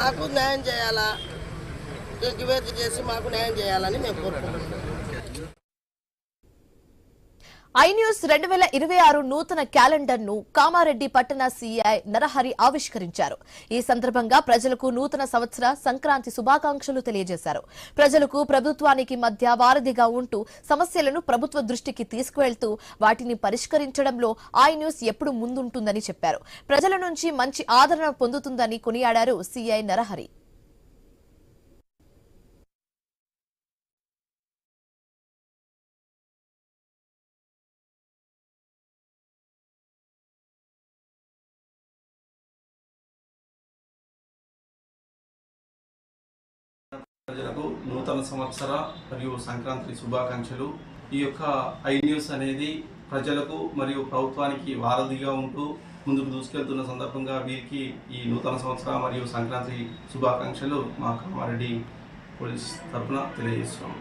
మాకు న్యాయం చేయాలా, ఎంక్వైరీ చేసి మాకు న్యాయం చేయాలని మేము కోరుకుంటున్నాం. ఐన్యూస్ 2026 నూతన క్యాలెండర్ ను కామారెడ్డి పట్టణ సీఐ నరహరి ఆవిష్కరించారు. ఈ సందర్భంగా ప్రజలకు నూతన సంవత్సర సంక్రాంతి శుభాకాంక్షలు తెలియజేశారు. ప్రజలకు ప్రభుత్వానికి మధ్య వారధిగా ఉంటూ సమస్యలను ప్రభుత్వ దృష్టికి తీసుకువెళ్తూ వాటిని పరిష్కరించడంలో ఐన్యూస్ ఎప్పుడు ముందుంటుందని చెప్పారు. ప్రజల నుంచి మంచి ఆదరణ పొందుతుందని కొనియాడారు సీఐ నరహరి. ప్రజలకు నూతన సంవత్సర మరియు సంక్రాంతి శుభాకాంక్షలు. ఈ యొక్క ఐన్యూస్ అనేది ప్రజలకు మరియు ప్రభుత్వానికి వారధిగా ఉంటూ ముందుకు దూసుకెళ్తున్న సందర్భంగా వీరికి ఈ నూతన సంవత్సర మరియు సంక్రాంతి శుభాకాంక్షలు మా కామారెడ్డి పోలీస్ తరఫున తెలియజేస్తున్నాం.